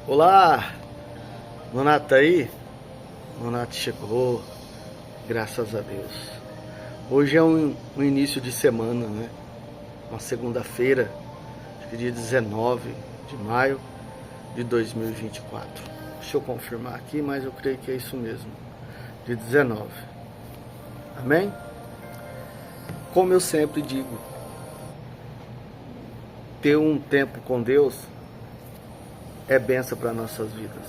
Olá, Nonato tá aí? Nonato chegou, graças a Deus. Hoje é um início de semana, né? Uma segunda-feira, acho que dia 19 de maio de 2024. Deixa eu confirmar aqui, mas eu creio que é isso mesmo. Dia 19. Amém? Como eu sempre digo, ter um tempo com Deus é bênção para nossas vidas.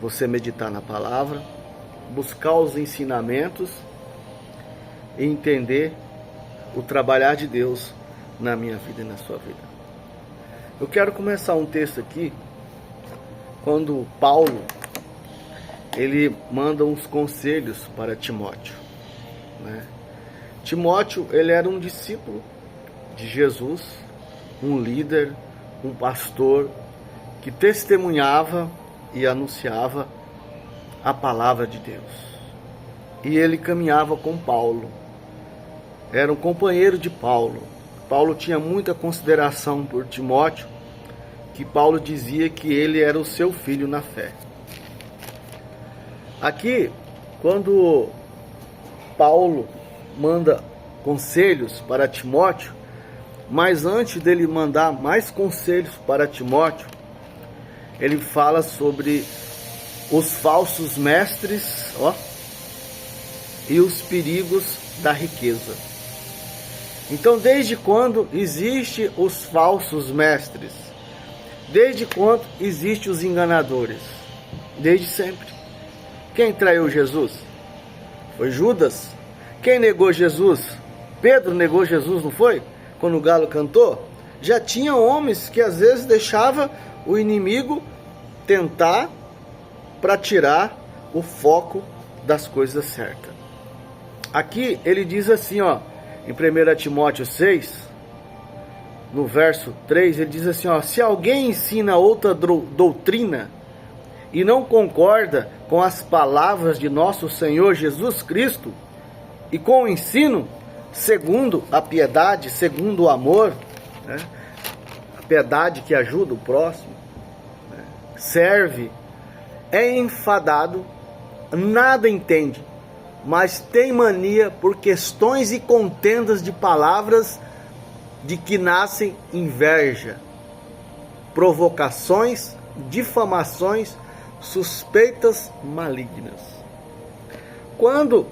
Você meditar na palavra, buscar os ensinamentos e entender o trabalhar de Deus na minha vida e na sua vida. Eu quero começar um texto aqui, quando Paulo, ele manda uns conselhos para Timóteo, né? Timóteo, ele era um discípulo de Jesus, um líder, um pastor que testemunhava e anunciava a palavra de Deus. E ele caminhava com Paulo. Era um companheiro de Paulo. Paulo tinha muita consideração por Timóteo, que Paulo dizia que ele era o seu filho na fé. Aqui, quando Paulo manda conselhos para Timóteo, mas antes dele mandar mais conselhos para Timóteo, ele fala sobre os falsos mestres, e os perigos da riqueza. Então, desde quando existem os falsos mestres? Desde quando existem os enganadores? Desde sempre. Quem traiu Jesus? Foi Judas. Quem negou Jesus? Pedro negou Jesus, não foi? Quando o galo cantou, já tinha homens que às vezes deixava o inimigo tentar para tirar o foco das coisas certas. Aqui ele diz assim, em 1 Timóteo 6, no verso 3, ele diz assim, se alguém ensina outra doutrina e não concorda com as palavras de nosso Senhor Jesus Cristo e com o ensino segundo a piedade, segundo o amor, né? A piedade que ajuda o próximo, né? Serve, é enfadado, nada entende, mas tem mania por questões e contendas de palavras, de que nascem inveja, provocações, difamações, suspeitas malignas. Quando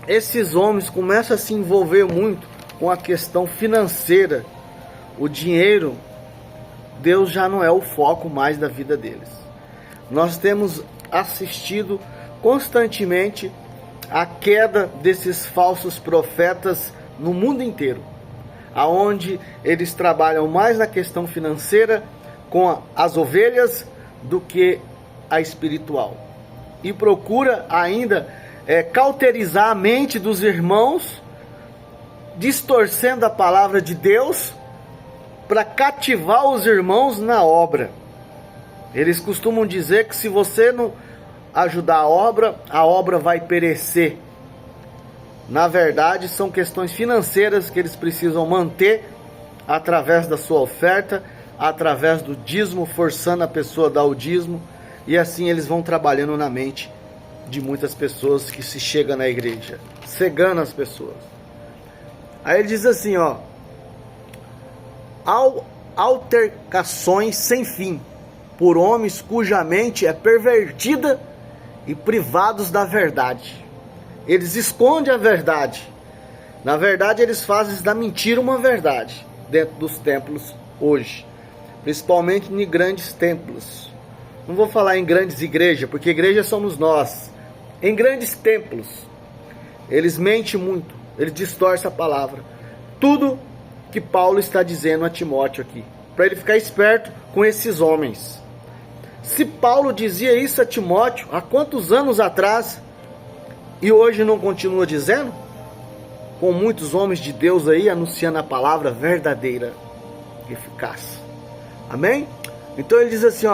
esses homens começam a se envolver muito com a questão financeira, o dinheiro, Deus já não é o foco mais da vida deles. Nós temos assistido constantemente a queda desses falsos profetas no mundo inteiro, aonde eles trabalham mais na questão financeira com as ovelhas do que a espiritual, e procura ainda cauterizar a mente dos irmãos, distorcendo a palavra de Deus para cativar os irmãos na obra. Eles costumam dizer que se você não ajudar a obra vai perecer. Na verdade, são questões financeiras que eles precisam manter através da sua oferta, através do dízimo, forçando a pessoa a dar o dízimo, e assim eles vão trabalhando na mente de muitas pessoas que se chegam na igreja, cegando as pessoas. Aí ele diz assim, altercações sem fim, por homens cuja mente é pervertida e privados da verdade. Eles escondem a verdade. Na verdade, eles fazem da mentira uma verdade dentro dos templos hoje, principalmente em grandes templos. Não vou falar em grandes igrejas, porque igreja somos nós. Em grandes templos, eles mentem muito, eles distorcem a palavra. Tudo que Paulo está dizendo a Timóteo aqui, para ele ficar esperto com esses homens. Se Paulo dizia isso a Timóteo há quantos anos atrás, e hoje não continua dizendo? Com muitos homens de Deus aí anunciando a palavra verdadeira, eficaz. Amém? Então ele diz assim,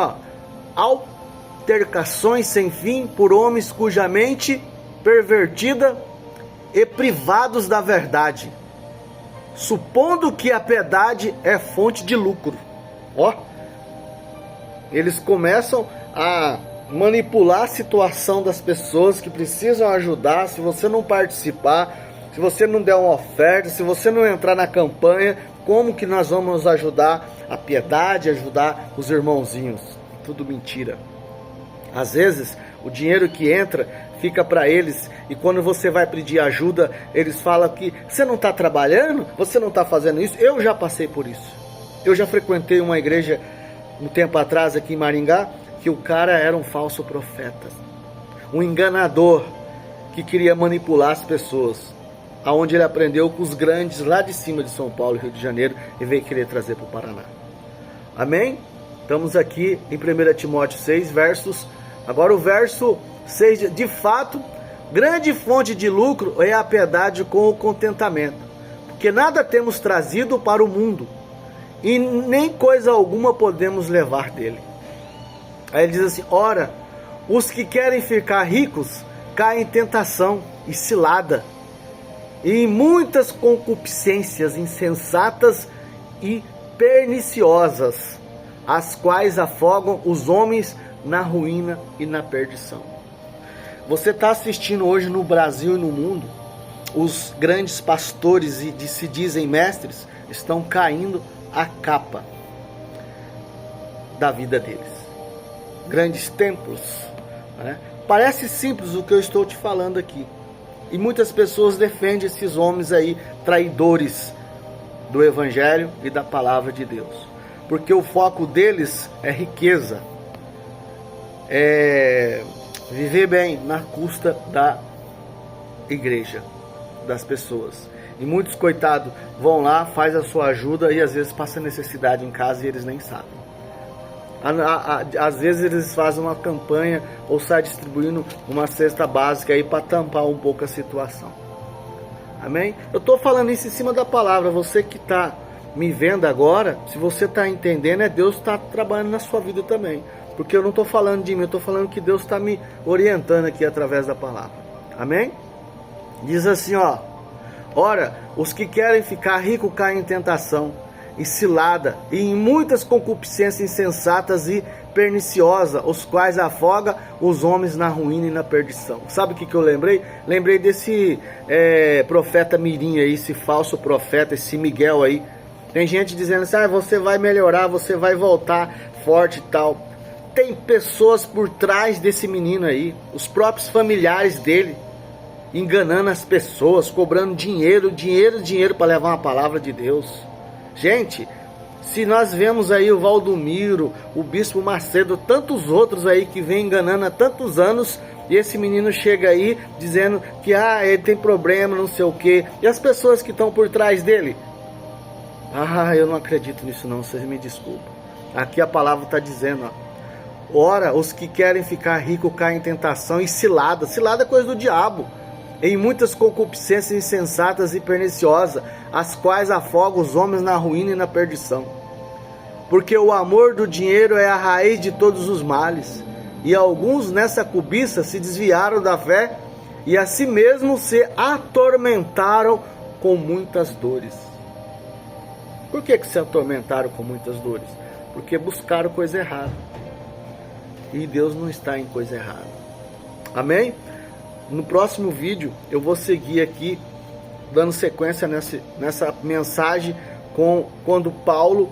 altercações sem fim por homens cuja mente pervertida e privados da verdade, supondo que a piedade é fonte de lucro. Ó, eles começam a manipular a situação das pessoas que precisam ajudar. Se você não participar, se você não der uma oferta, se você não entrar na campanha, como que nós vamos ajudar a piedade, ajudar os irmãozinhos? Tudo mentira. Às vezes, o dinheiro que entra fica para eles, e quando você vai pedir ajuda, eles falam que você não está trabalhando, você não está fazendo isso. Eu já passei por isso. Eu já frequentei uma igreja um tempo atrás aqui em Maringá, que o cara era um falso profeta, um enganador que queria manipular as pessoas, aonde ele aprendeu com os grandes lá de cima de São Paulo, Rio de Janeiro, e veio querer trazer para o Paraná. Amém? Estamos aqui em 1 Timóteo 6, versos... Agora o verso 6, de fato, grande fonte de lucro é a piedade com o contentamento, porque nada temos trazido para o mundo, e nem coisa alguma podemos levar dele. Aí ele diz assim: ora, os que querem ficar ricos caem em tentação e cilada, e em muitas concupiscências insensatas e perniciosas, as quais afogam os homens na ruína e na perdição. Você está assistindo hoje no Brasil e no mundo, os grandes pastores e se dizem mestres estão caindo a capa da vida deles. Grandes templos, né? Parece simples o que eu estou te falando aqui, e muitas pessoas defendem esses homens aí, traidores do Evangelho e da Palavra de Deus, porque o foco deles é riqueza, é viver bem na custa da igreja, das pessoas. E muitos, coitados, vão lá, faz a sua ajuda e às vezes passa necessidade em casa e eles nem sabem. Às vezes eles fazem uma campanha ou saem distribuindo uma cesta básica aí para tampar um pouco a situação. Amém? Eu estou falando isso em cima da palavra. Você que está me vendo agora, se você está entendendo, Deus está trabalhando na sua vida também. Porque eu não estou falando de mim, eu estou falando que Deus está me orientando aqui através da palavra. Amém? Diz assim, ó: ora, os que querem ficar ricos caem em tentação e cilada, e em muitas concupiscências insensatas e perniciosas, os quais afoga os homens na ruína e na perdição. Sabe o que eu lembrei? Lembrei desse profeta mirim aí, esse falso profeta, esse Miguel aí. Tem gente dizendo assim: você vai melhorar, você vai voltar forte e tal. Tem pessoas por trás desse menino aí, os próprios familiares dele, enganando as pessoas, cobrando dinheiro para levar uma palavra de Deus. Gente, se nós vemos aí o Valdomiro, o Bispo Macedo, tantos outros aí que vem enganando há tantos anos, e esse menino chega aí dizendo que ele tem problema, não sei o que, e as pessoas que estão por trás dele? Eu não acredito nisso não, vocês me desculpem. Aqui a palavra está dizendo, ó: ora, os que querem ficar ricos caem em tentação e cilada. Cilada é coisa do diabo. Em muitas concupiscências insensatas e perniciosas, as quais afogam os homens na ruína e na perdição. Porque o amor do dinheiro é a raiz de todos os males, e alguns nessa cobiça se desviaram da fé e a si mesmos se atormentaram com muitas dores. Por que se atormentaram com muitas dores? Porque buscaram coisa errada. E Deus não está em coisa errada. Amém? No próximo vídeo eu vou seguir aqui, dando sequência nessa mensagem, quando Paulo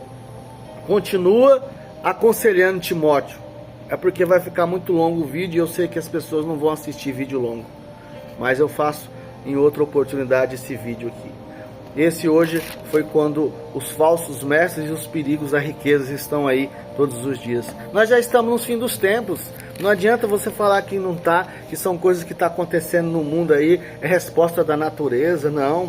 continua aconselhando Timóteo. É porque vai ficar muito longo o vídeo e eu sei que as pessoas não vão assistir vídeo longo. Mas eu faço em outra oportunidade esse vídeo aqui. Esse hoje foi quando os falsos mestres e os perigos da riqueza estão aí todos os dias. Nós já estamos nos fim dos tempos. Não adianta você falar que não está, que são coisas que estão acontecendo no mundo aí, é resposta da natureza, não.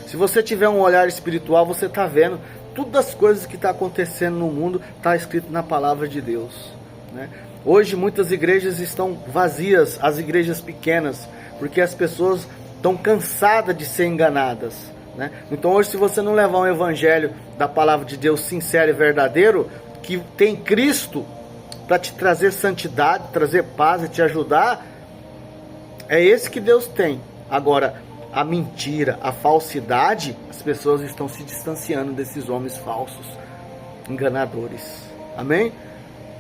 Se você tiver um olhar espiritual, você está vendo todas as coisas que estão acontecendo no mundo, está escrito na palavra de Deus, né? Hoje muitas igrejas estão vazias, as igrejas pequenas, porque as pessoas estão cansadas de ser enganadas, né? Então hoje, se você não levar um evangelho da palavra de Deus sincero e verdadeiro, que tem Cristo para te trazer santidade, trazer paz e te ajudar, é esse que Deus tem. Agora, a mentira, a falsidade, as pessoas estão se distanciando desses homens falsos. enganadores. Amém?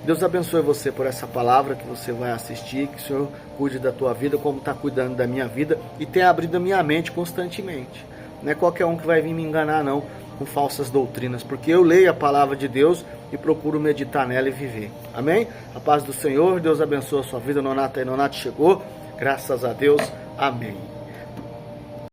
Deus abençoe você por essa palavra que você vai assistir, que o Senhor cuide da tua vida como está cuidando da minha vida e tenha abrido a minha mente constantemente. Não é qualquer um que vai vir me enganar não, com falsas doutrinas, porque eu leio a palavra de Deus e procuro meditar nela e viver. Amém? A paz do Senhor, Deus abençoe a sua vida. Nonato chegou, graças a Deus, amém.